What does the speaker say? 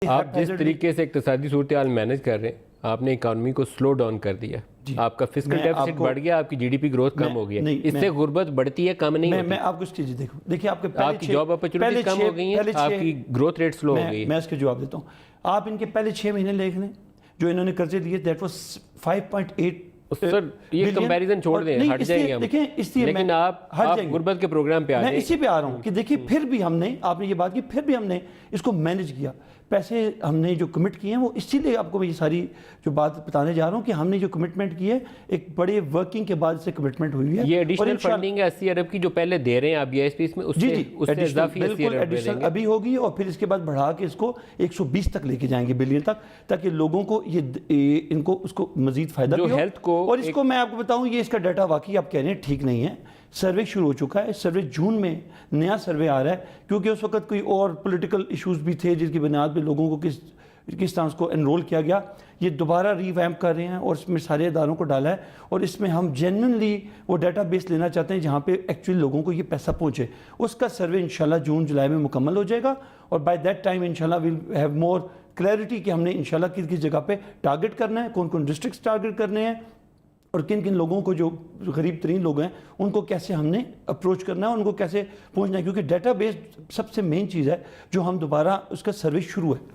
آپ جس طریقے سے اقتصادی صورتحال مینج کر رہے ہیں، آپ نے اکانومی کو سلو ڈاؤن کر دیا، آپ کا فسکل ڈیفیسٹ بڑھ گیا، آپ کی جی ڈی پی گروتھ کم ہو گیا، اس سے غربت بڑھتی ہے، کم نہیں ہوتی۔ میں آپ کو اس چیز دیکھیں آپ کے آپ کی جاب اپرچونٹیز کم ہو گئی ہیں، آپ کی گروتھ ریٹ سلو ہو گئی ہے۔ میں اس کے جواب دیتا ہوں۔ آپ ان کے پہلے 6 مہینے دیکھ لیں جو انہوں نے قرضے لیے، دیٹ واز 5.8 سر یہ کمپیریزن چھوڑ دیں، ہٹ جائیں گے ہم، لیکن آپ غربت کے پروگرام پہ آ جائیں۔ میں اسی پہ آ رہا ہوں کہ دیکھیں پھر بھی ہم نے، آپ نے یہ بات کی، پھر بھی ہم نے اس کو مینج کیا۔ پیسے ہم نے جو کمٹ کیے ہیں وہ اسی لیے آپ کو میں یہ ساری جو بات بتانے جا رہا ہوں کہ ہم نے جو کمٹمنٹ کی ہے ایک بڑے ورکنگ کے بعد سے کمٹمنٹ ہوئی ہے۔ یہ ایڈیشنل فنڈنگ ہے 80 ارب کی جو پہلے دے رہے ہیں آپ یہ اس میں اس سے اضافی 80 ارب دے دیں گے، ابھی ہوگی اور پھر اس کے بعد بڑھا کے اس کو 120 تک لے کے جائیں گے بلین تک، تاکہ لوگوں کو یہ ان کو اس کو مزید فائدہ بھی ہو۔ اور اس کو میں آپ کو بتاؤں یہ اس کا ڈیٹا واقعی آپ کہہ رہے ہیں ٹھیک نہیں ہے۔ سروے شروع ہو چکا ہے، سروے جون میں نیا سروے آ رہا ہے، کیونکہ اس وقت کوئی اور پولیٹیکل ایشوز بھی تھے جس کی بنیاد پہ لوگوں کو کس طرح اس کو انرول کیا گیا۔ یہ دوبارہ ری ویمپ کر رہے ہیں اور اس میں سارے اداروں کو ڈالا ہے، اور اس میں ہم جینوئنلی وہ ڈیٹا بیس لینا چاہتے ہیں جہاں پہ ایکچولی لوگوں کو یہ پیسہ پہنچے۔ اس کا سروے انشاءاللہ جون جولائی میں مکمل ہو جائے گا، اور بائی دیٹ ٹائم انشاءاللہ ویل ہیو مور کلیئرٹی کہ ہم نے انشاءاللہ کس کس جگہ پہ ٹارگٹ کرنا ہے، کون کون ڈسٹرکٹس ٹارگٹ کرنے ہیں، اور کن کن لوگوں کو جو غریب ترین لوگ ہیں ان کو کیسے ہم نے اپروچ کرنا ہے، ان کو کیسے پہنچنا ہے، کیونکہ ڈیٹا بیس سب سے مین چیز ہے جو ہم دوبارہ اس کا سروے شروع ہے۔